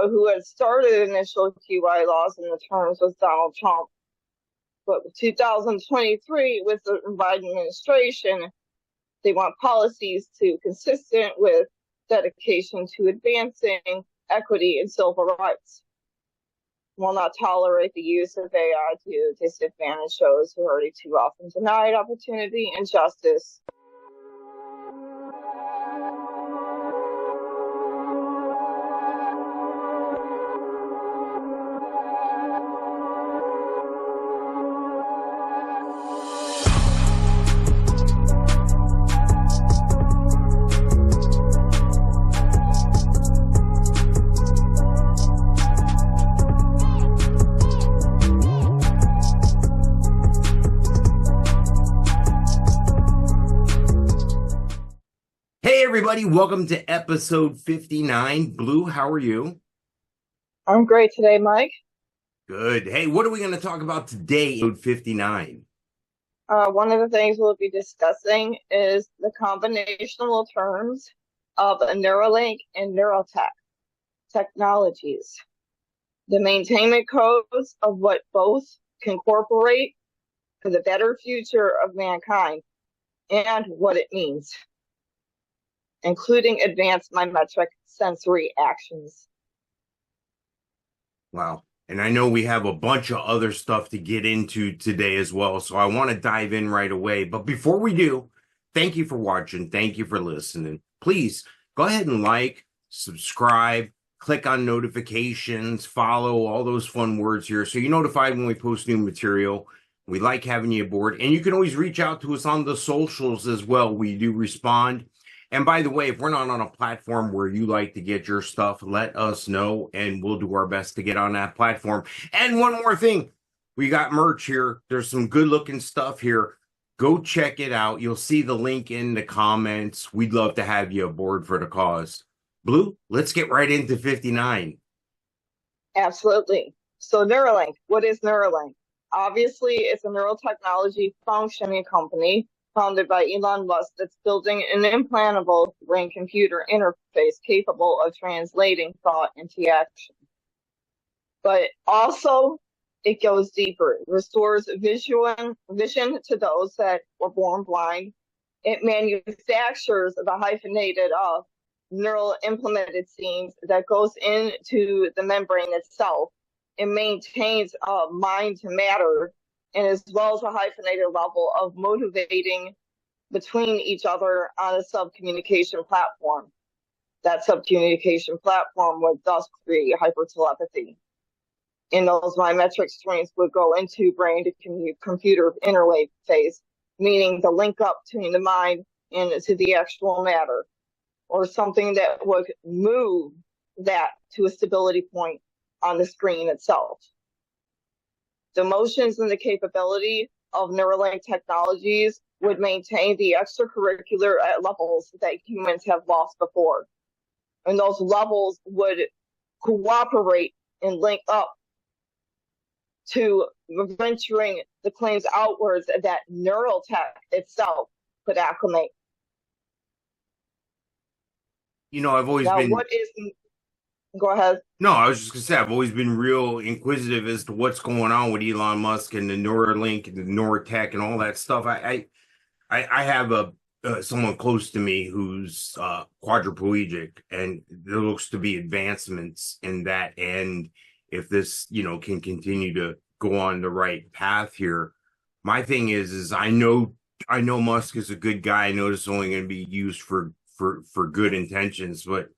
but who had started initial QI laws in the terms was Donald Trump. But 2023, with the Biden administration, they want policies to consistent with dedication to advancing equity and civil rights. Will not tolerate the use of AI to disadvantage those who are already too often denied opportunity and justice. Everybody, welcome to episode 59. Blue, how are you? I'm great today, Mike. Good. Hey, what are we going to talk about today, episode 59? One of the things we'll be discussing is the combinational terms of Neuralink and NeuraTech technologies, the maintainment codes of what both can incorporate for the better future of mankind and what it means, including advanced mimetric sensory actions. Wow. And I know we have a bunch of other stuff to get into today as well, so I want to dive in right away. But before we do, thank you for watching. Thank you for listening. Please go ahead and like, subscribe, click on notifications, follow, all those fun words here so you're notified when we post new material. We like having you aboard. And you can always reach out to us on the socials as well. We do respond. And by the way, if we're not on a platform where you like to get your stuff, let us know, and we'll do our best to get on that platform. And one more thing, we got merch here. There's some good-looking stuff here. Go check it out. You'll see the link in the comments. We'd love to have you aboard for the cause. Blue, let's get right into 59. Absolutely. So Neuralink, what is Neuralink? Obviously, it's a neurotechnology functioning company founded by Elon Musk that's building an implantable brain-computer interface capable of translating thought into action. But also, it goes deeper. It restores vision to those that were born blind. It manufactures the hyphenated neural implemented scenes that goes into the membrane itself. It maintains mind to matter, and as well as a hyphenated level of motivating between each other on a sub-communication platform. That sub-communication platform would thus create hypertelepathy. And those mimetric strings would go into brain-to-computer interface, meaning the link up between the mind and to the actual matter, or something that would move that to a stability point on the screen itself. The motions and the capability of Neuralink technologies would maintain the extracurricular levels that humans have lost before. And those levels would cooperate and link up to venturing the claims outwards that NeuraTech itself could acclimate. You know, I've always been... Go ahead. No, I was just going to say, I've always been real inquisitive as to what's going on with Elon Musk and the Neuralink and the NeuraTech and all that stuff. I have someone close to me who's quadriplegic, and there looks to be advancements in that. And if this, can continue to go on the right path here, my thing is I know Musk is a good guy. I know it's only going to be used for good intentions, but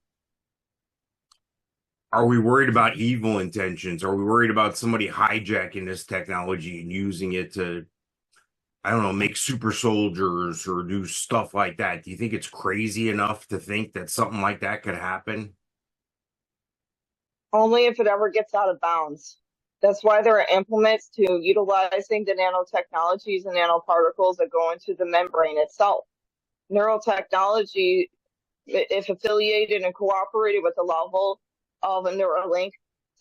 are we worried about evil intentions? Are we worried about somebody hijacking this technology and using it to, I don't know, make super soldiers or do stuff like that? Do you think it's crazy enough to think that something like that could happen? Only if it ever gets out of bounds. That's why there are implements to utilizing the nanotechnologies and nanoparticles that go into the membrane itself. Neurotechnology, if affiliated and cooperated with the level of a Neuralink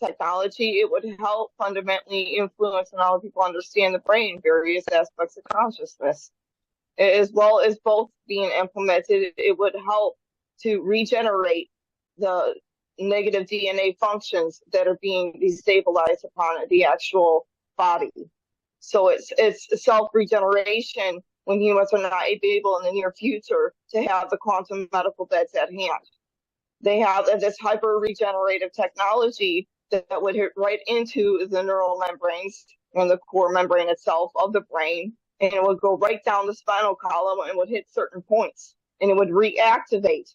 technology, it would help fundamentally influence and how people understand the brain, various aspects of consciousness. As well as both being implemented, it would help to regenerate the negative DNA functions that are being destabilized upon the actual body. So it's self-regeneration when humans are not able in the near future to have the quantum medical beds at hand. They have this hyper-regenerative technology that would hit right into the neural membranes and the core membrane itself of the brain, and it would go right down the spinal column and would hit certain points, and it would reactivate.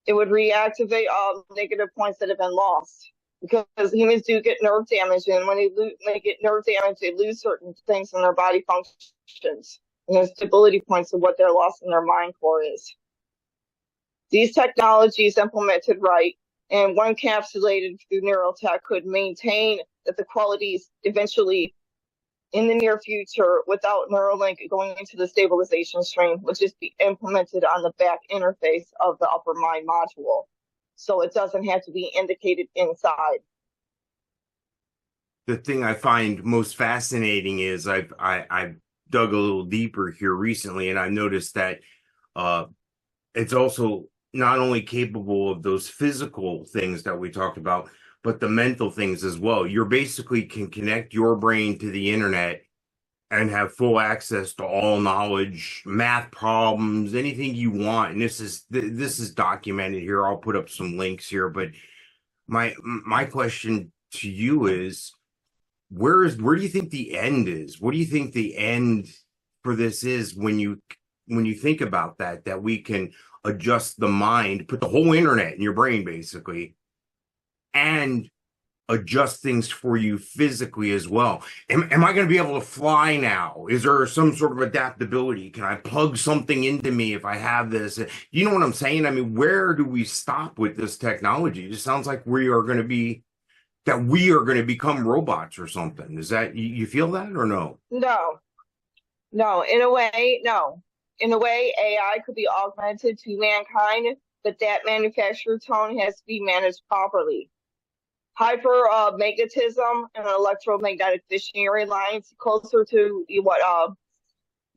It would reactivate all negative points that have been lost, because humans do get nerve damage, and when they get nerve damage, they lose certain things in their body functions, and their stability points of what their loss in their mind core is. These technologies implemented right and one encapsulated through NeuralTech could maintain that the qualities eventually in the near future without Neuralink going into the stabilization stream would just be implemented on the back interface of the upper mind module. So it doesn't have to be indicated inside. The thing I find most fascinating is I've dug a little deeper here recently, and I've noticed that it's also not only capable of those physical things that we talked about, but the mental things as well. You basically can connect your brain to the internet and have full access to all knowledge, math problems, anything you want. And this is documented here. I'll put up some links here. But my question to you is, where do you think the end is? What do you think the end for this is when you think about that we can adjust the mind, put the whole internet in your brain basically, and adjust things for you physically as well? Am I going to be able to fly now? Is there some sort of adaptability? Can I plug something into me if I have this? You know what I'm saying? I mean, where do we stop with this technology? It just sounds like we are going to become robots or something. Is that, you feel that or no? No, in a way, no. In a way, AI could be augmented to mankind, but that manufactured tone has to be managed properly. Hypermagnetism and electromagnetic visionary lines, closer to what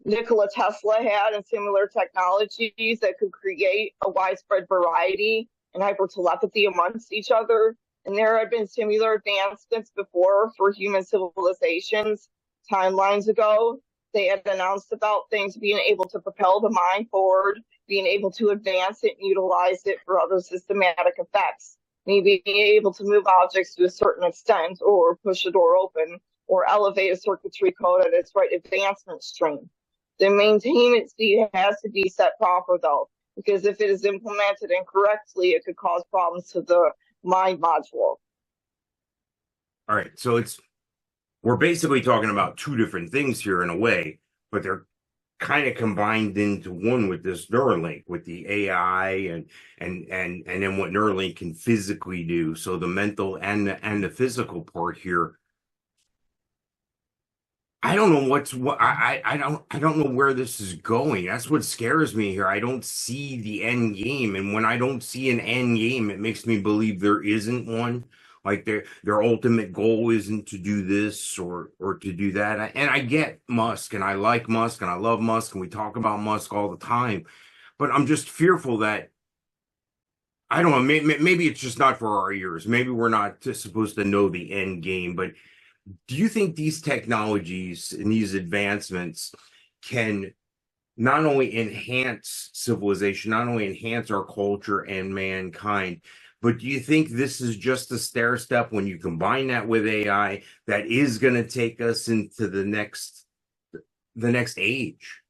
Nikola Tesla had, and similar technologies that could create a widespread variety and hypertelepathy amongst each other. And there had been similar advancements before for human civilizations timelines ago. They had announced about things being able to propel the mind forward, being able to advance it and utilize it for other systematic effects. Maybe being able to move objects to a certain extent, or push a door open, or elevate a circuitry code at its right advancement stream. The maintenance speed has to be set proper, though, because if it is implemented incorrectly, it could cause problems to the mind module. All right, so we're basically talking about two different things here in a way, but they're kind of combined into one with this Neuralink, with the AI and then what Neuralink can physically do. So the mental and the physical part here. I don't know I don't know where this is going. That's what scares me here. I don't see the end game, and when I don't see an end game, it makes me believe there isn't one. Like their ultimate goal isn't to do this or to do that. And I get Musk, and I like Musk, and I love Musk, and we talk about Musk all the time. But I'm just fearful that, I don't know, maybe it's just not for our ears. Maybe we're not supposed to know the end game. But do you think these technologies and these advancements can not only enhance civilization, not only enhance our culture and mankind, but do you think this is just a stair step when you combine that with AI that is going to take us into the next age?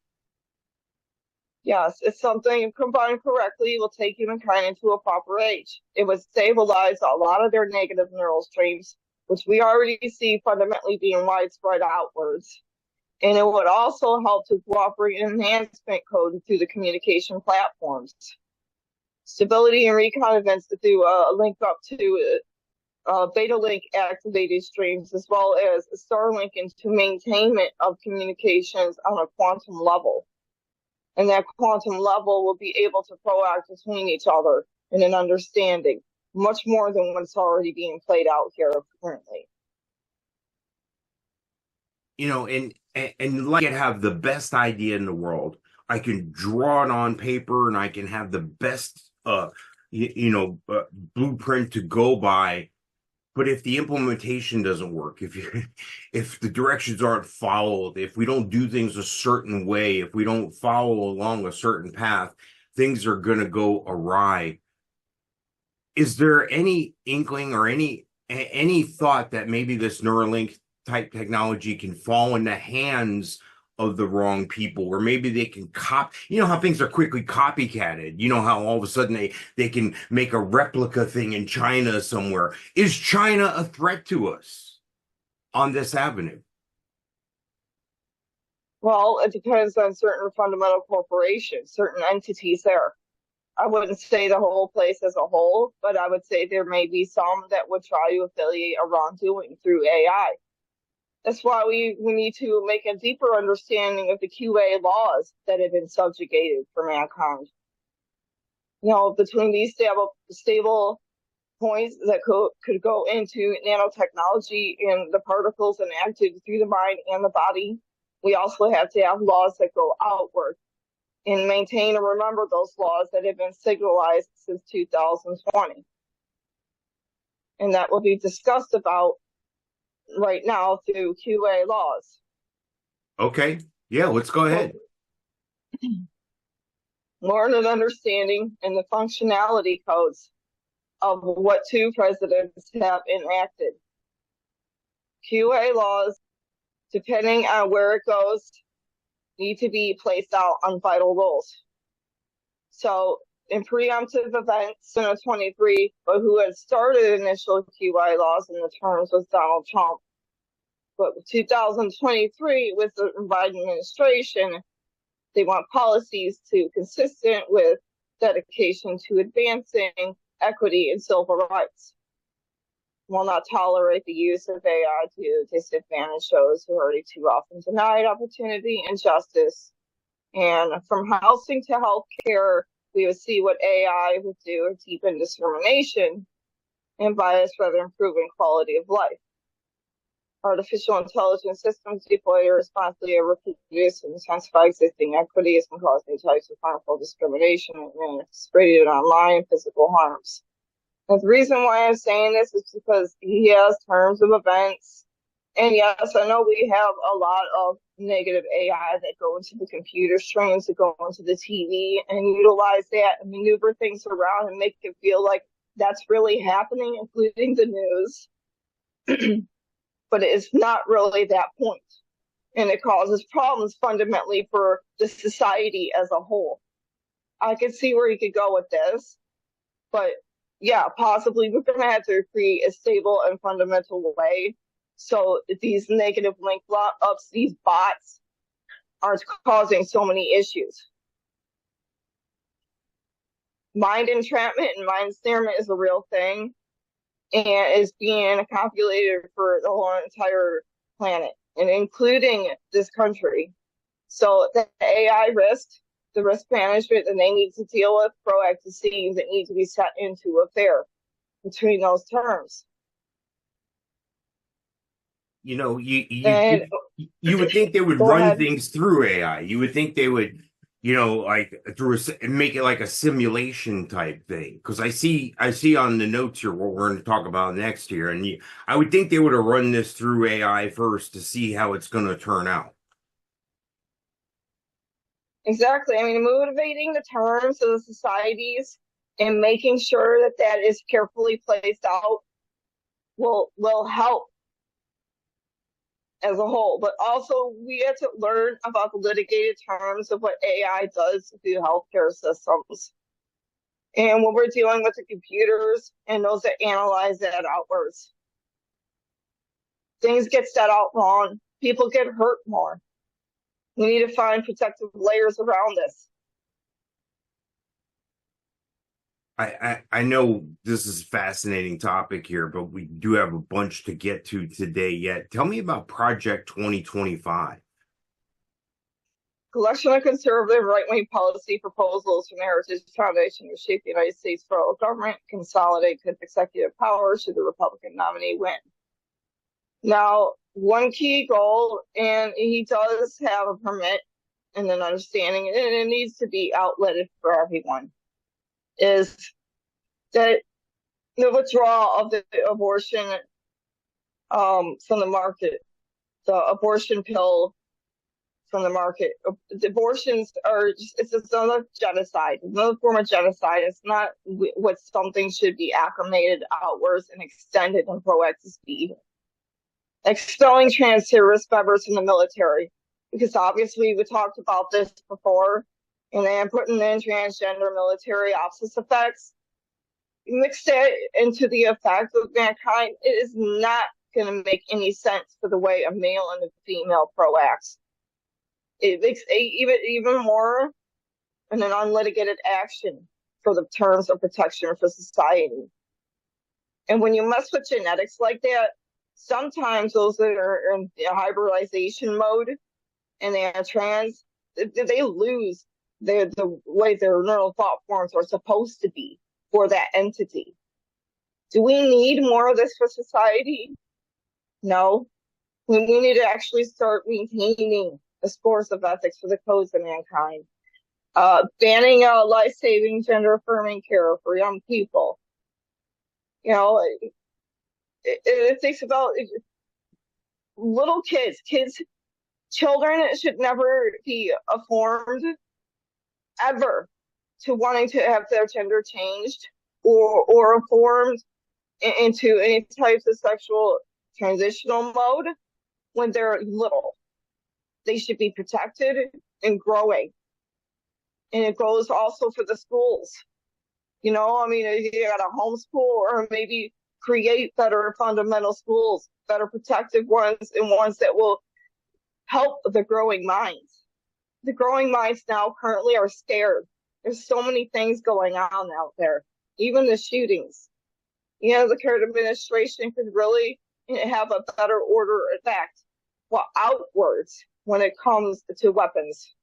Yes, it's something combined correctly will take humankind into a proper age. It would stabilize a lot of their negative neural streams, which we already see fundamentally being widespread outwards. And it would also help to cooperate enhancement code through the communication platforms. Stability and recon events to do a link up to beta link activated streams, as well as Starlink into maintainment of communications on a quantum level. And that quantum level will be able to proact between each other in an understanding, much more than what's already being played out here currently. You know, and like I have the best idea in the world. I can draw it on paper, and I can have the best blueprint to go by. But if the implementation doesn't work, if the directions aren't followed, if we don't do things a certain way, if we don't follow along a certain path, things are going to go awry. Is there any inkling or any thought that maybe this Neuralink type technology can fall in the hands of the wrong people, or maybe they can how things are quickly copycatted, how all of a sudden they can make a replica thing in China somewhere. Is China a threat to us on this avenue? Well, it depends on certain fundamental corporations, certain entities there. I wouldn't say the whole place as a whole, but I would say there may be some that would try to affiliate a wrongdoing through AI. That's why we need to make a deeper understanding of the QA laws that have been subjugated for mankind. Between these stable points that could go into nanotechnology and the particles enacted through the mind and the body, we also have to have laws that go outward and maintain and remember those laws that have been signalized since 2020. And that will be discussed about right now through QA laws. Okay. Yeah, let's go ahead. Learn and understanding and the functionality codes of what two presidents have enacted. QA laws, depending on where it goes, need to be placed out on vital roles. So in preemptive events in 23, but who had started initial QI laws in the terms was Donald Trump. But 2023, with the Biden administration, they want policies consistent with dedication to advancing equity and civil rights. Will not tolerate the use of AI to disadvantage those who are already too often denied opportunity and justice. And from housing to healthcare, we would see what AI would do to deepen discrimination and bias rather improving quality of life. Artificial intelligence systems deployed irresponsibly or reproduce and intensify existing inequities can cause new types of harmful discrimination and spread online physical harms. And the reason why I'm saying this is because he has terms of events. And yes, I know we have a lot of negative AI that go into the computer streams, that go into the TV and utilize that and maneuver things around and make it feel like that's really happening, including the news. But it's not really that point. And it causes problems fundamentally for the society as a whole. I could see where you could go with this, but yeah, possibly we're going to have to create a stable and fundamental way so these negative link ups, these bots, aren't causing so many issues. Mind entrapment and mind ensnarement is a real thing and is being calculated for the whole entire planet and including this country. So the AI risk, the risk management that they need to deal with, proactive scenes that need to be set into affair between those terms. You would think they would run things through AI. You would think they would, like make it like a simulation type thing. Because I see on the notes here what we're going to talk about next here, and I would think they would have run this through AI first to see how it's going to turn out. Exactly. I mean, motivating the terms of the societies and making sure that that is carefully placed out will help as a whole. But also, we have to learn about the litigated terms of what AI does to healthcare systems. And when we're dealing with the computers and those that analyze that outwards, things get set out wrong. People get hurt more. We need to find protective layers around this. I know this is a fascinating topic here, but we do have a bunch to get to today yet. Tell me about Project 2025. Collection of conservative right-wing policy proposals from the Heritage Foundation to shape the United States federal government, consolidate executive power should the Republican nominee win. Now, one key goal, and he does have a permit and an understanding, and it needs to be outletted for everyone, is that the withdrawal of the abortion from the market, the abortion pill from the market. The abortions are it's just another genocide, another form of genocide. It's not what something should be acclimated outwards and extended in proactive speed. Expelling trans terrorist members from the military, because obviously we talked about this before, and then putting in transgender military opposite effects, mix it into the effect of mankind, it is not going to make any sense for the way a male and a female proacts. It makes even more an unlitigated action for the terms of protection for society. And when you mess with genetics like that, sometimes those that are in hybridization mode and they are trans, they lose the way their neural thought forms are supposed to be for that entity. Do we need more of this for society? No. We need to actually start maintaining the scores of ethics for the codes of mankind. Banning life-saving gender-affirming care for young people. You know, it thinks about little kids. Children should never be affirmed ever to wanting to have their gender changed or affirmed into any types of sexual transitional mode when they're little. They should be protected and growing. And it goes also for the schools. You know, I mean, you got to homeschool or maybe create better fundamental schools, better protective ones, and ones that will help the growing minds. The growing minds now currently are scared. There's so many things going on out there, even the shootings. You know, the current administration could really have a better order effect, well, outwards when it comes to weapons.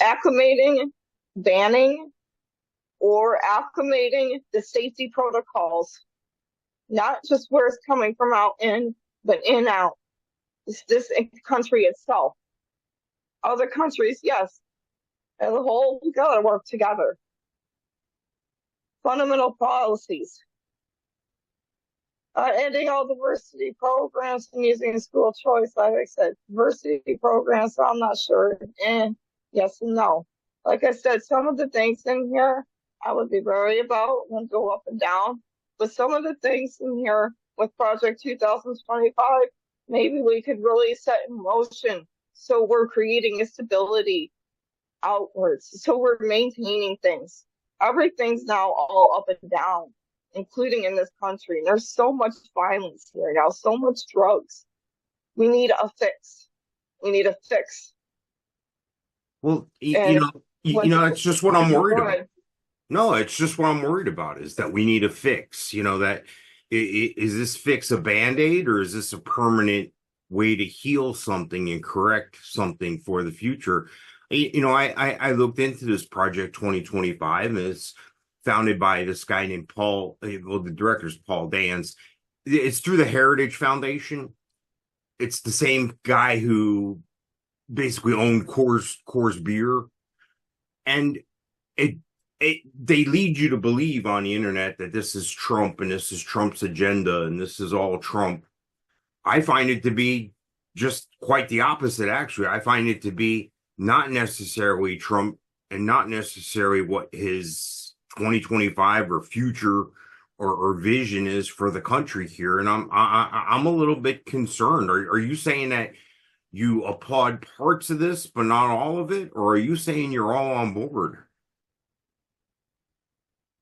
Acclimating, banning, or acclimating the safety protocols, not just where it's coming from out in, but in out. This country itself. Other countries, yes. As a whole, we gotta work together. Fundamental policies. Ending all diversity programs and using school choice, like I said, diversity programs, so I'm not sure. And yes and no. Like I said, some of the things in here I would be worried about when go up and down. But some of the things in here with Project 2025, maybe we could really set in motion. So we're creating a stability outwards. So we're maintaining things. Everything's now all up and down, including in this country. There's so much violence here now, so much drugs. We need a fix. We need a fix. Well, you know, it's just what I'm worried about. No, it's just what I'm worried about is that we need a fix. You know, that is this fix a Band-Aid or is this a permanent way to heal something and correct something for the future? You know, I looked into this Project 2025, and it's founded by this guy named Paul. Well, the director's Paul Dance. It's through the Heritage Foundation. It's the same guy who basically owned Coors Beer, and they lead you to believe on the internet that this is Trump and this is Trump's agenda and this is all Trump. I find it to be just quite the opposite, actually. I find it to be not necessarily Trump and not necessarily what his 2025 or future or vision is for the country here. And I'm a little bit concerned. Are you saying that you applaud parts of this, but not all of it? Or are you saying you're all on board?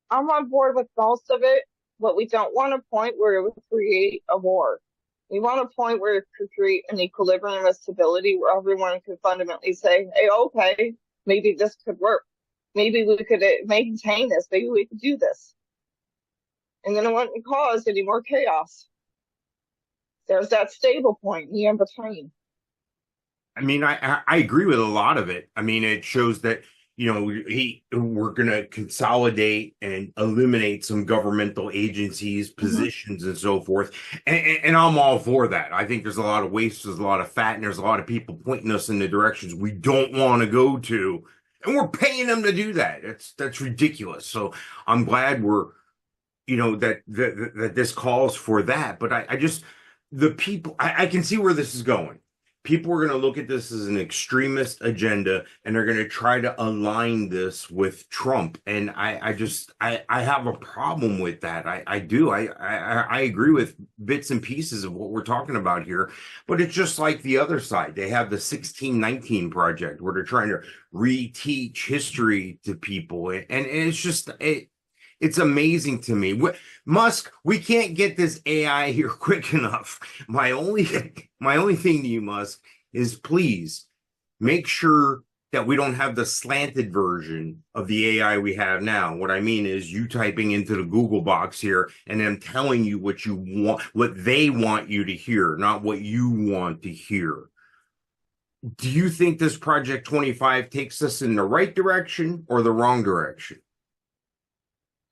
I'm on board with most of it, but we don't want a point where it would create a war. We want a point where it could create an equilibrium of stability where everyone could fundamentally say, hey, okay, maybe this could work. Maybe we could maintain this. Maybe we could do this. And then it wouldn't cause any more chaos. There's that stable point in between. I mean, I agree with a lot of it. I mean, it shows that, you know, we're going to consolidate and eliminate some governmental agencies, positions, and so forth. And I'm all for that. I think there's a lot of waste, there's a lot of fat, and there's a lot of people pointing us in the directions we don't want to go to. And we're paying them to do that. That's ridiculous. So I'm glad we're, that this calls for that. But I just, the people, I can see where this is going. People are going to look at this as an extremist agenda, and they're going to try to align this with Trump. And I have a problem with that. I do. I agree with bits and pieces of what we're talking about here, but it's just like the other side. They have the 1619 project where they're trying to reteach history to people. And it's just, it's amazing to me. Musk, we can't get this AI here quick enough. My only thing to you, Musk, is please make sure that we don't have the slanted version of the AI we have now. What I mean is you typing into the Google box here and them telling you what you want, what they want you to hear, not what you want to hear. Do you think this Project 25 takes us in the right direction or the wrong direction?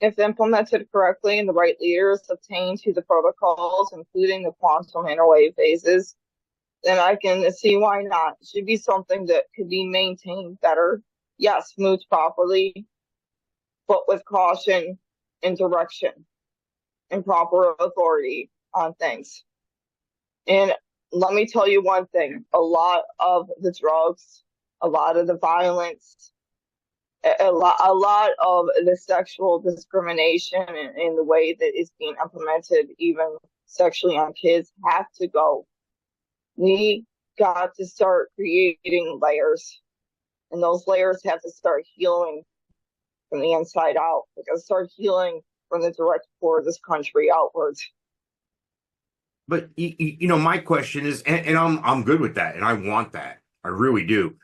If implemented correctly and the right leaders obtained to the protocols, including the quantum interwave phases, then I can see why not. It should be something that could be maintained better. Yes, moved properly, but with caution and direction and proper authority on things. And let me tell you one thing, a lot of the drugs, a lot of the violence, a lot of the sexual discrimination and the way that is being implemented, even sexually on kids, have to go. We got to start creating layers, and those layers have to start healing from the inside out. We got to start healing from the direct core of this country outwards. But my question is, and I'm good with that, and I want that. I really do.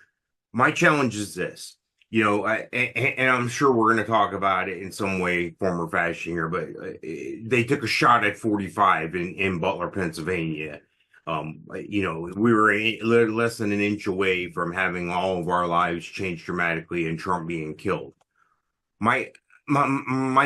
My challenge is this. And I'm sure we're going to talk about it in some way, form, or fashion here, but they took a shot at 45 in Butler, Pennsylvania. We were less than an inch away from having all of our lives changed dramatically and Trump being killed. My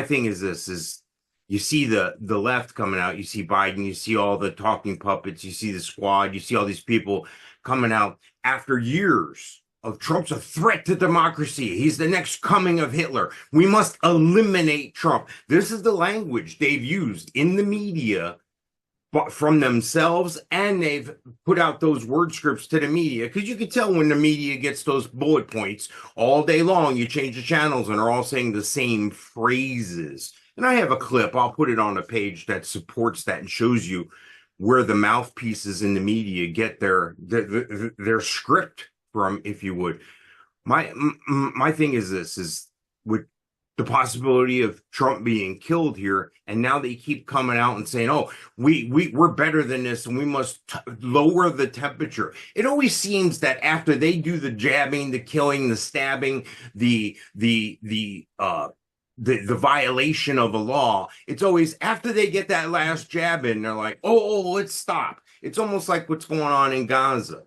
thing is this, is you see the left coming out, you see Biden, you see all the talking puppets, you see the squad, you see all these people coming out after years of Trump's a threat to democracy. He's the next coming of Hitler. We must eliminate Trump. This is the language they've used in the media, but from themselves, and they've put out those word scripts to the media, because you can tell when the media gets those bullet points all day long. You change the channels and they're all saying the same phrases. And I have a clip, I'll put it on a page that supports that and shows you where the mouthpieces in the media get their script from, if you would. My thing is this, is with the possibility of Trump being killed here, and now they keep coming out and saying, "Oh, we're better than this, and we must lower the temperature." It always seems that after they do the jabbing, the killing, the stabbing, the violation of a law, it's always after they get that last jab in, they're like, "Oh, let's stop." It's almost like what's going on in Gaza.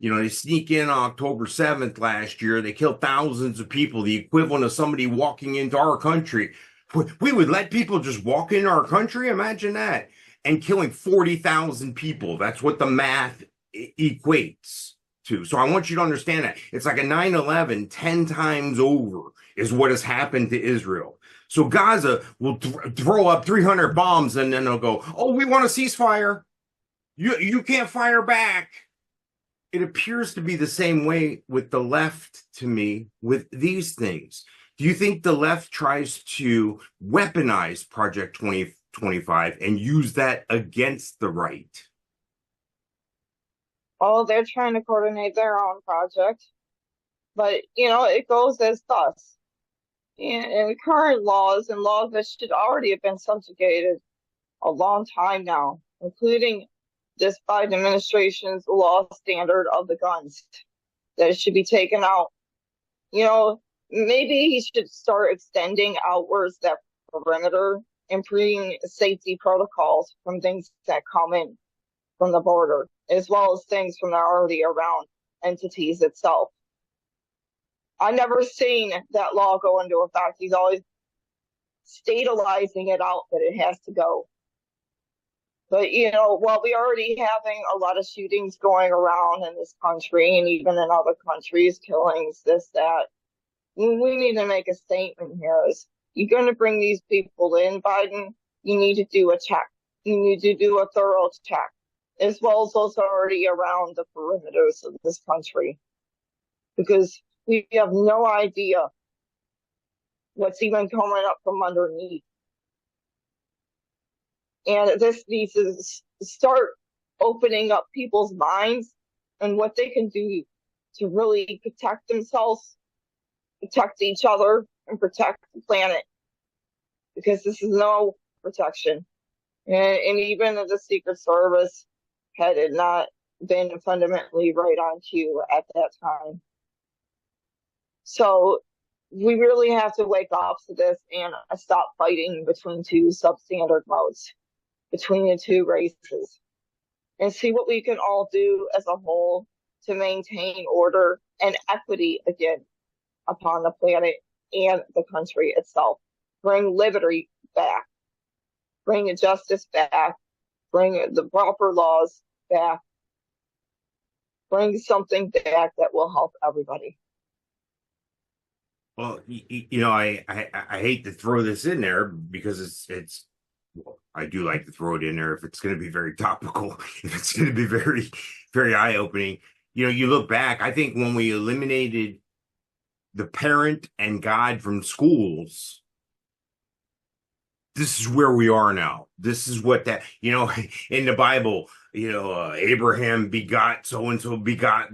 They sneak in on October 7th last year. They killed thousands of people, the equivalent of somebody walking into our country. We would let people just walk into our country? Imagine that. And killing 40,000 people. That's what the math equates to. So I want you to understand that. It's like a 9/11 10 times over is what has happened to Israel. So Gaza will throw up 300 bombs, and then they'll go, "Oh, we want a ceasefire. You can't fire back." It appears to be the same way with the left to me with these things. Do you think the left tries to weaponize Project 2025 and use that against the right? Oh, they're trying to coordinate their own project. But, it goes as thus. And current laws and laws that should already have been subjugated a long time now, including this Biden administration's law standard of the guns, that it should be taken out. Maybe he should start extending outwards that perimeter and bringing safety protocols from things that come in from the border, as well as things from the already around entities itself. I've never seen that law go into effect. He's always statalizing it out that it has to go. But, while we already having a lot of shootings going around in this country and even in other countries, killings, this, that, we need to make a statement here is you're going to bring these people in, Biden, you need to do a check. You need to do a thorough check, as well as those already around the perimeters of this country, because we have no idea what's even coming up from underneath. And this needs to start opening up people's minds and what they can do to really protect themselves, protect each other, and protect the planet. Because this is no protection. And even if the Secret Service had it not been fundamentally right on cue at that time. So we really have to wake up to this and stop fighting between two substandard modes, between the two races, and see what we can all do as a whole to maintain order and equity again upon the planet and the country itself. Bring liberty back, bring justice back, bring the proper laws back, bring something back that will help everybody. Well, I hate to throw this in there because it's well, I do like to throw it in there if it's going to be very topical, if it's going to be very, very eye-opening. You look back, I think when we eliminated the parent and God from schools, this is where we are now. This is what that, in the Bible, Abraham begot, so-and-so begot.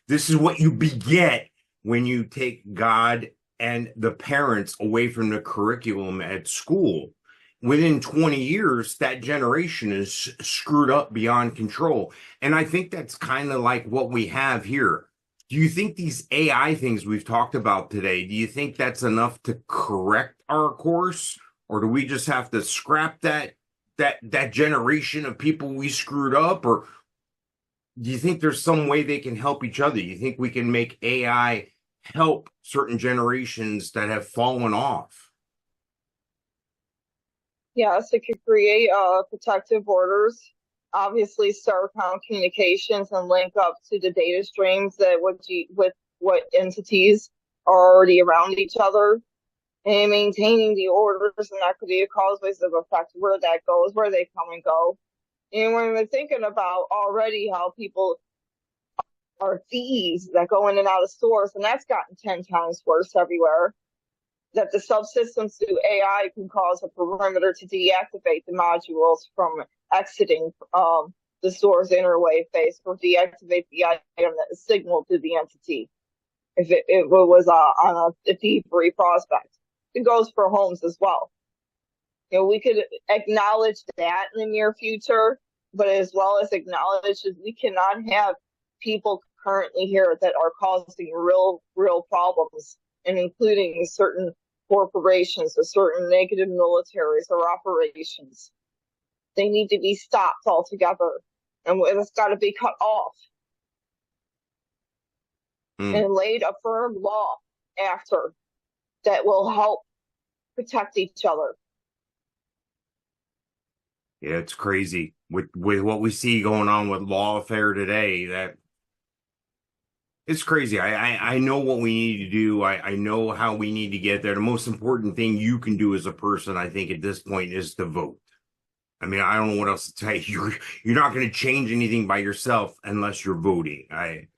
This is what you beget when you take God and the parents away from the curriculum at school. Within 20 years, that generation is screwed up beyond control. And I think that's kind of like what we have here. Do you think these AI things we've talked about today, do you think that's enough to correct our course? Or do we just have to scrap that generation of people we screwed up? Or do you think there's some way they can help each other? Do you think we can make AI help certain generations that have fallen off? Yes, it could create protective borders. Obviously, Starcom communications and link up to the data streams that with what entities are already around each other, and maintaining the orders and equity of causeways of effect, where that goes, where they come and go. And when we're thinking about already how people are thieves that go in and out of stores, and that's gotten 10 times worse everywhere, that the subsystems through AI can cause a perimeter to deactivate the modules from exiting the store's interwave face, or deactivate the item that is signaled to the entity if it was on a thievery prospect. It goes for homes as well. We could acknowledge that in the near future, but as well as acknowledge that we cannot have people currently here that are causing real problems, and including certain corporations or certain negative militaries or operations. They need to be stopped altogether, and it's got to be cut off and laid a firm law after that will help protect each other. Yeah, it's crazy with what we see going on with lawfare today. That it's crazy. I know what we need to do. I know how we need to get there. The most important thing you can do as a person, I think, at this point is to vote. I mean, I don't know what else to tell you. You're not going to change anything by yourself unless you're voting. I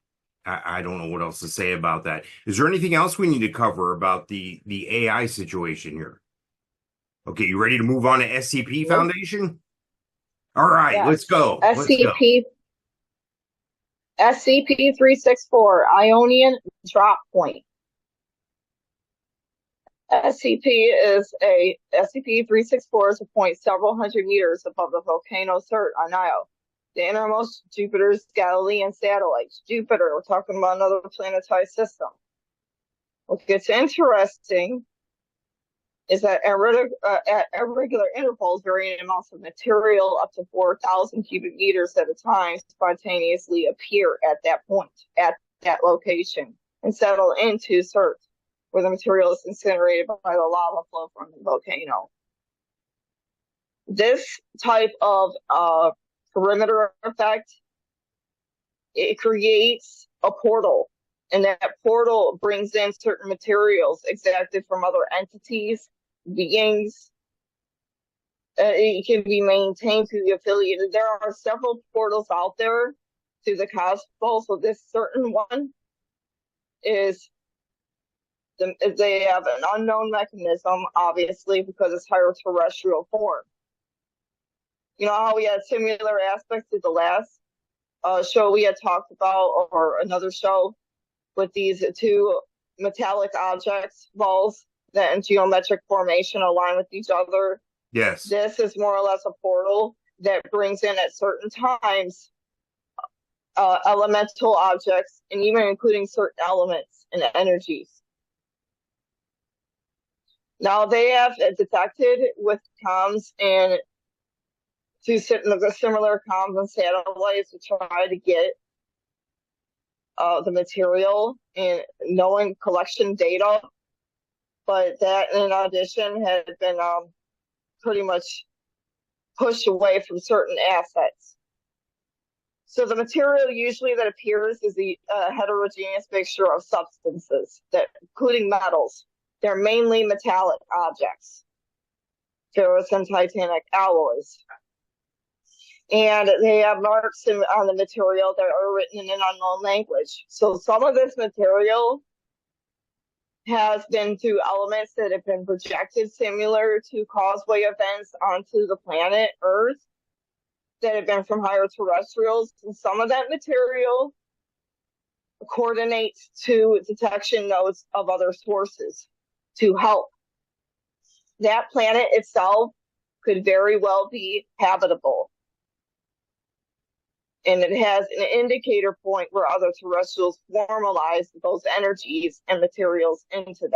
don't know what else to say about that. Is there anything else we need to cover about the AI situation here? Okay, you ready to move on to SCP Foundation? All right, yes. Let's go. SCP-364, Ionion drop point. SCP-364 is a point several hundred meters above the volcano Surt on Io, the innermost Jupiter's Galilean satellites. Jupiter, we're talking about another planetary system. What gets interesting is that at irregular intervals, varying amounts of material up to 4,000 cubic meters at a time spontaneously appear at that point, at that location, and settle into Surt, where the material is incinerated by the lava flow from the volcano. This type of perimeter effect, it creates a portal And that portal brings in certain materials exacted from other entities, beings. It can be maintained through the affiliated. There are several portals out there to the cosmos. So this certain one is they have an unknown mechanism, obviously, because it's higher terrestrial form. You know how we had similar aspects to the last show we had talked about, or another show with these two metallic objects, balls that in geometric formation align with each other. Yes. This is more or less a portal that brings in at certain times elemental objects, and even including certain elements and energies. Now they have detected with comms and through similar comms and satellites to try to get the material and knowing collection data, but that in addition had been pretty much pushed away from certain assets. So the material usually that appears is the heterogeneous mixture of substances, that including metals. They're mainly metallic objects, ferrous and titanic alloys. And they have marks on the material that are written in an unknown language. So some of this material has been through elements that have been projected similar to causeway events onto the planet Earth that have been from higher terrestrials. And some of that material coordinates to detection nodes of other sources to help. That planet itself could very well be habitable. And it has an indicator point where other terrestrials formalize those energies and materials into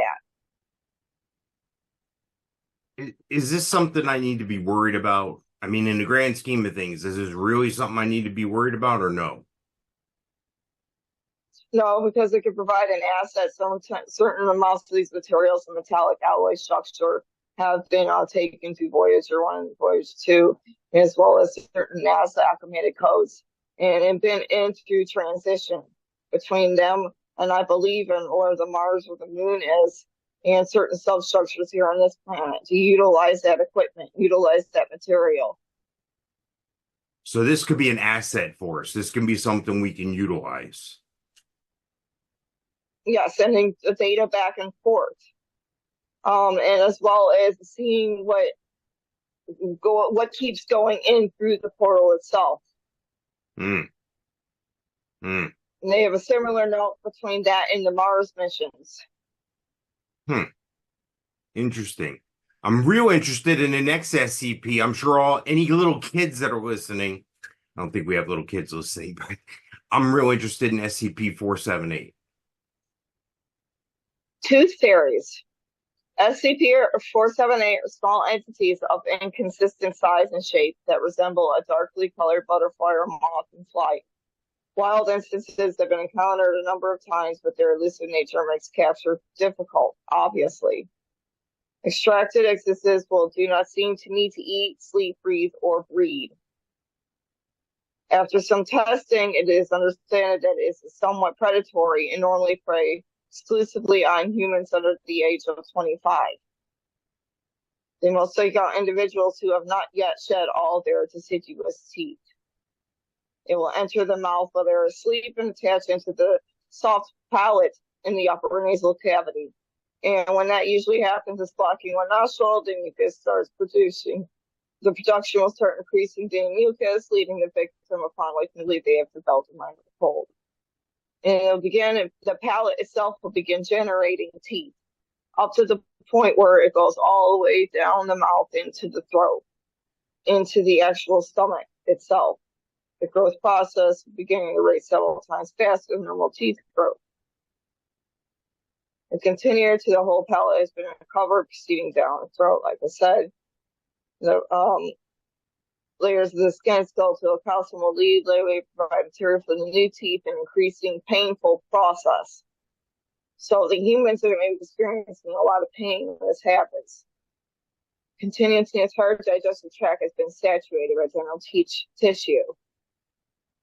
that. Is this something I need to be worried about? I mean, in the grand scheme of things, is this really something I need to be worried about, or no? No, because it could provide an asset. Certain amounts of these materials and metallic alloy structure have been taken to Voyager 1 and Voyager 2, as well as certain NASA acclimated codes, and been into transition between them and I believe in where the Mars or the Moon is, and certain substructures here on this planet to utilize that equipment, utilize that material. So this could be an asset for us. This can be something we can utilize. Yeah, sending the data back and forth. And as well as seeing what keeps going in through the portal itself. And they have a similar note between that and the Mars missions. Interesting. I'm real interested in the next SCP. I'm sure any little kids that are listening, I don't think we have little kids listening, but I'm real interested in SCP-478. Tooth fairies. SCP-478 are small entities of inconsistent size and shape that resemble a darkly colored butterfly or moth in flight. Wild instances have been encountered a number of times, but their elusive nature makes capture difficult, obviously. Extracted existences do not seem to need to eat, sleep, breathe, or breed. After some testing, it is understood that it is somewhat predatory and normally prey exclusively on humans under the age of 25. They must seek out individuals who have not yet shed all their deciduous teeth. It will enter the mouth while they're asleep and attach into the soft palate in the upper nasal cavity. And when that usually happens, it's blocking one nostril, the mucus starts producing. The production will start increasing the mucus, leaving the victim upon waking to believe they have developed a minor cold. And it'll begin, the palate itself will begin generating teeth up to the point where it goes all the way down the mouth into the throat, into the actual stomach itself. The growth process beginning to rate several times faster than normal teeth growth. It continued to the whole palate has been recovered, proceeding down the throat, like I said. The layers of the skin skeletal calcium will lead, later provide material for the new teeth, and increasing painful process. So the humans are maybe experiencing a lot of pain when this happens. Continuing to the entire digestive tract has been saturated by general tissue,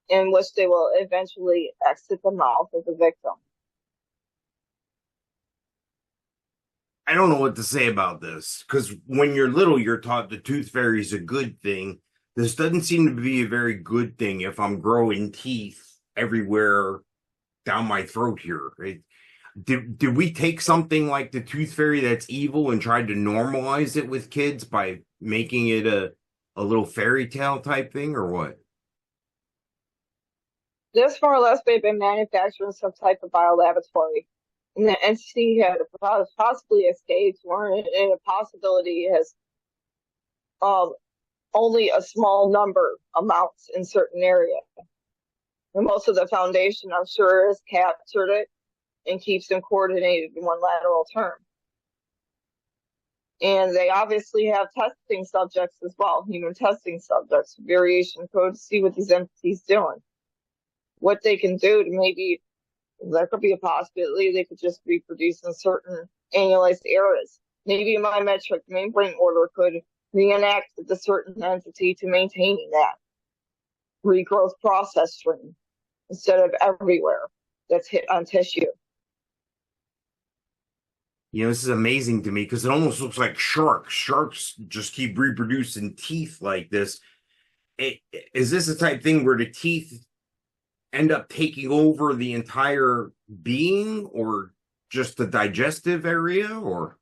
in which they will eventually exit the mouth of the victim. I don't know what to say about this because when you're little, you're taught the tooth fairy is a good thing. This doesn't seem to be a very good thing if I'm growing teeth everywhere down my throat here. Did we take something like the tooth fairy that's evil and tried to normalize it with kids by making it a little fairy tale type thing or what? This more or less may have been manufactured in some type of biolaboratory. And the entity had possibly escaped, or a possibility has um, only a small number amounts in certain areas. And most of the foundation, I'm sure, has captured it and keeps them coordinated in one lateral term. And they obviously have testing subjects as well, human testing subjects, variation code to see what these entities doing, what they can do to maybe, there could be a possibility they could just reproduce in certain annualized areas. Maybe my metric membrane order could reenact the certain entity to maintaining that regrowth process stream instead of everywhere that's hit on tissue. This is amazing to me because it almost looks like sharks. Sharks just keep reproducing teeth like this. Is this the type thing where the teeth end up taking over the entire being or just the digestive area or?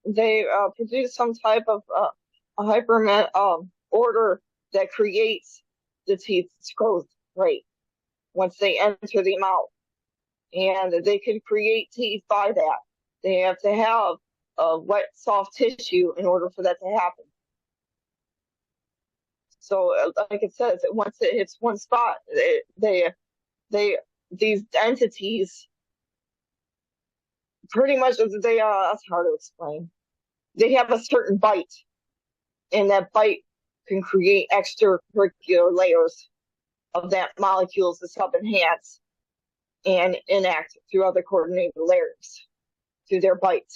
They produce some type of a hyperman order that creates the teeth's growth rate once they enter the mouth. And they can create teeth by that. They have to have a wet, soft tissue in order for that to happen. So, like it says, once it hits one spot, these entities pretty much that's hard to explain. They have a certain bite, and that bite can create extracurricular layers of that molecules to sub-enhance and enact through other coordinated layers through their bite.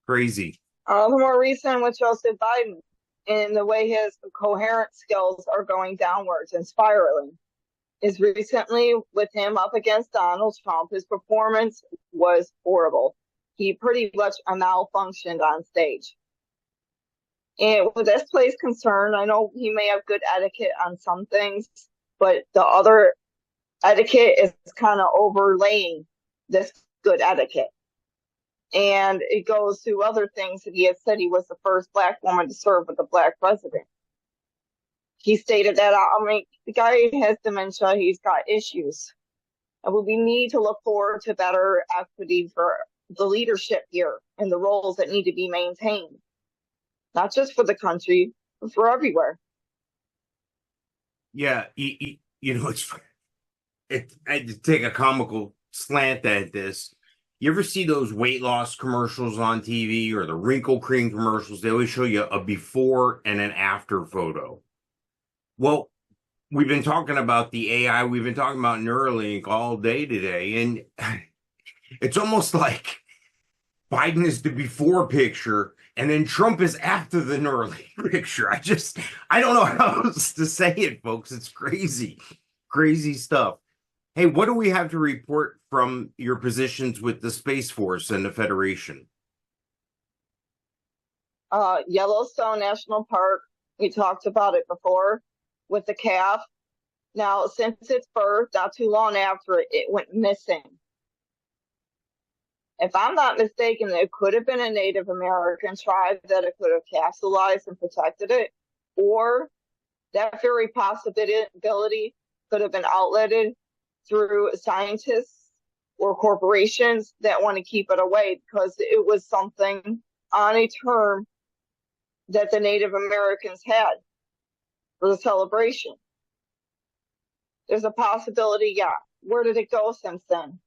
Crazy. The more recent with Joseph Biden, in the way his coherent skills are going downwards and spiraling, is recently with him up against Donald Trump. His performance was horrible. He pretty much malfunctioned on stage. And with this place concerned, I know he may have good etiquette on some things, but the other etiquette is kind of overlaying this good etiquette. And it goes to other things that he had said he was the first Black woman to serve with a Black president. He stated that, the guy has dementia, he's got issues. And we need to look forward to better equity for the leadership here and the roles that need to be maintained. Not just for the country, but for everywhere. Yeah, I take a comical slant at this. You ever see those weight loss commercials on TV or the wrinkle cream commercials? They always show you a before and an after photo. Well, we've been talking about the AI, we've been talking about Neuralink all day today, and it's almost like Biden is the before picture and then Trump is after the Neuralink picture. I don't know how else to say it, folks. It's crazy, crazy stuff. Hey, what do we have to report from your positions with the Space Force and the Federation? Yellowstone National Park, we talked about it before with the calf. Now, since its birth, not too long after it went missing. If I'm not mistaken, it could have been a Native American tribe that it could have capsulized and protected it, or that very possibility could have been outletted through scientists or corporations that want to keep it away because it was something on a term that the Native Americans had for the celebration. There's a possibility, yeah. Where did it go since then?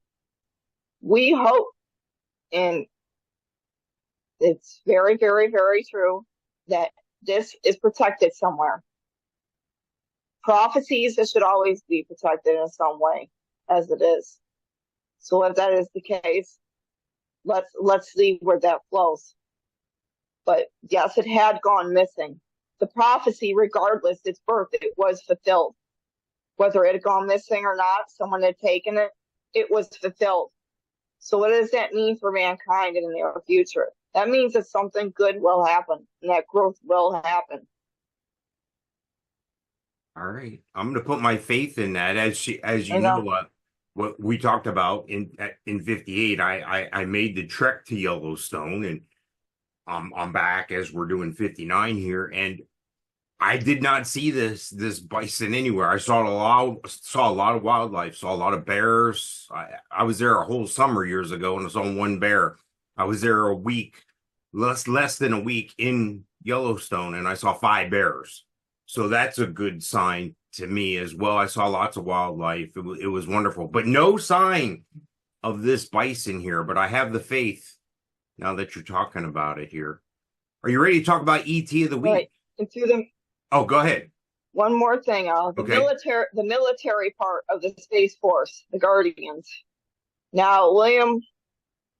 We hope, and it's very, very, very true, that this is protected somewhere. Prophecies, it should always be protected in some way, as it is. So if that is the case, let's see where that flows. But yes, it had gone missing. The prophecy, regardless its birth, it was fulfilled. Whether it had gone missing or not, someone had taken it, it was fulfilled. So what does that mean for mankind in the near future? That means that something good will happen and that growth will happen. All right. I'm going to put my faith in that. As you know, what we talked about in 58, I made the trek to Yellowstone, and I'm back as we're doing 59 here, and I did not see this bison anywhere. I saw a lot of wildlife, saw a lot of bears. I was there a whole summer years ago, and I saw one bear. I was there a week, less than a week in Yellowstone, and I saw 5 bears. So that's a good sign to me as well. I saw lots of wildlife. It was wonderful, but no sign of this bison here. But I have the faith now that you're talking about it here. Are you ready to talk about ET of the week? Right. Oh, go ahead. One more thing. The military part of the Space Force, the Guardians. Now, William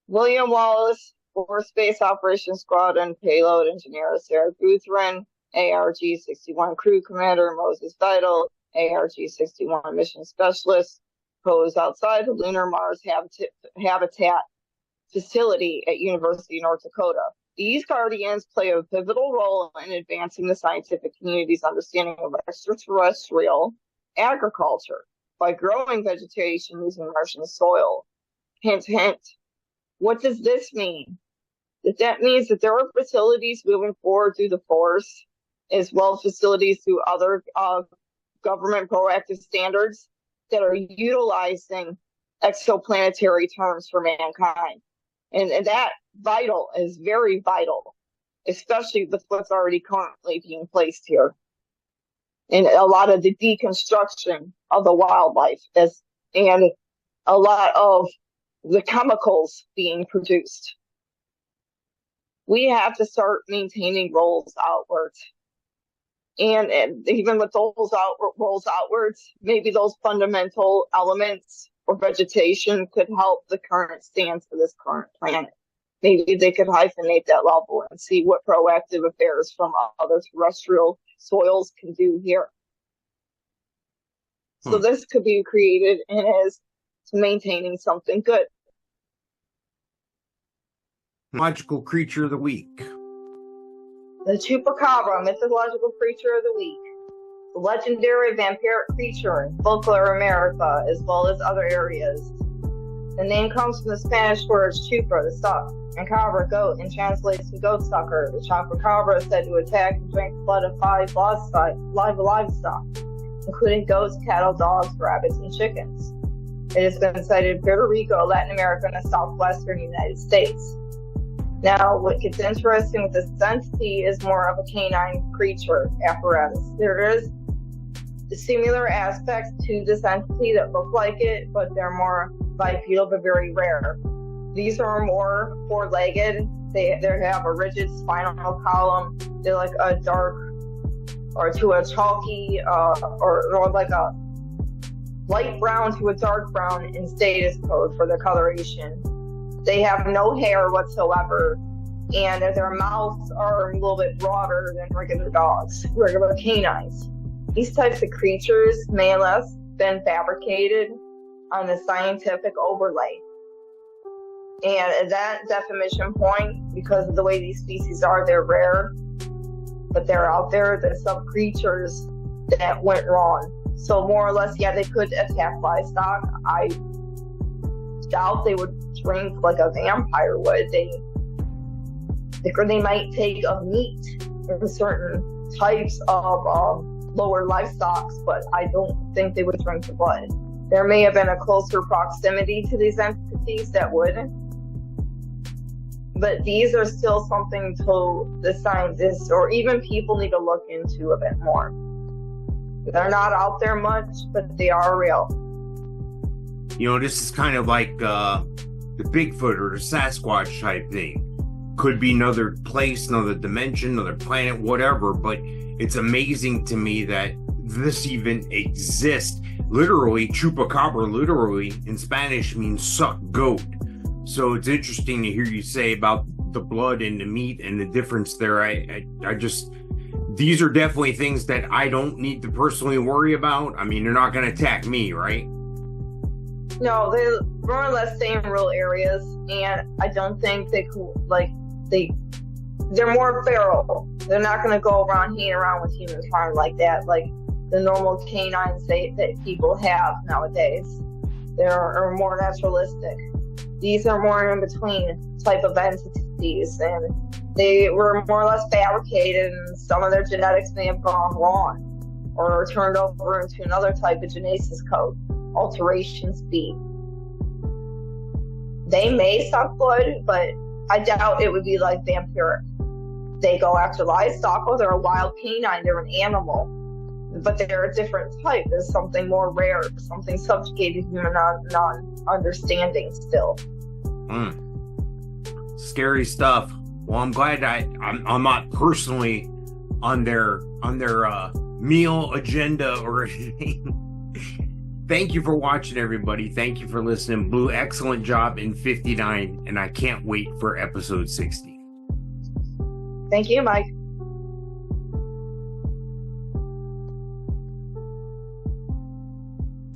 Wallace, for Space Operations Squadron Payload Engineer, Sarah Guthrie, ARG-61 Crew Commander Moses Vidal, ARG-61 Mission Specialist, posed outside the Lunar Mars Habitat Facility at University of North Dakota. These Guardians play a pivotal role in advancing the scientific community's understanding of extraterrestrial agriculture by growing vegetation using Martian soil. Hint, hint. What does this mean? That means that there are facilities moving forward through the force, as well as facilities through other government proactive standards that are utilizing exoplanetary terms for mankind. And that is very vital, especially with what's already currently being placed here. And a lot of the deconstruction of the wildlife and a lot of the chemicals being produced. We have to start maintaining roles outwards. And even with those roles outwards, maybe those fundamental elements or vegetation could help the current stance of this current planet. Maybe they could hyphenate that level and see what proactive affairs from other terrestrial soils can do here. So this could be created and is maintaining something good. Mythological creature of the week. The Chupacabra, mythological creature of the week. The legendary vampiric creature in folklore America, as well as other areas. The name comes from the Spanish words chupa, the suck, and cabra, goat, and translates to goat sucker. The Chupacabra is said to attack and drink blood of 5 livestock, including goats, cattle, dogs, rabbits, and chickens. It has been sighted in Puerto Rico, Latin America, and the southwestern United States. Now, what gets interesting with this entity is more of a canine creature apparatus. There is similar aspects to this entity that look like it, but they're more bipedal but very rare. These are more 4-legged. They have a rigid spinal column. They're like a dark or to a chalky or like a light brown to a dark brown in status code for the coloration. They have no hair whatsoever, and their mouths are a little bit broader than regular canines. These types of creatures may have less been fabricated on the scientific overlay. And at that definition point, because of the way these species are, they're rare, but they're out there. There's some creatures that went wrong. So more or less, yeah, they could attack livestock. I doubt they would drink like a vampire would. They might take of meat in certain types of lower livestock, but I don't think they would drink the blood. There may have been a closer proximity to these entities that would, but these are still something to the scientists or even people need to look into a bit more. They're not out there much, but they are real. You know, this is kind of like the Bigfoot or the Sasquatch type thing. Could be another place, another dimension, another planet, whatever, but it's amazing to me that this even exists. Literally, Chupacabra, literally, in Spanish means suck goat. So it's interesting to hear you say about the blood and the meat and the difference there. I just, these are definitely things that I don't need to personally worry about. I mean, they're not going to attack me, right? No, more or less stay in rural areas, and I don't think they could, like, they're more feral. They're not going to go around hanging around with humans farming like that, like the normal canines that people have nowadays. They're more naturalistic. These are more in between type of entities, and they were more or less fabricated, and some of their genetics may have gone wrong or turned over into another type of genesis code, alteration speed. They may suck blood, but I doubt it would be like vampiric. They go after livestock. Oh, they're a wild canine, they're an animal, but they're a different type. There's something more rare, something subjugated human non-understanding still. Scary stuff. Well, I'm glad I'm not personally on their meal agenda or anything. Thank you for watching, everybody. Thank you for listening. Blue, excellent job in 59, and I can't wait for episode 60. Thank you, Mike.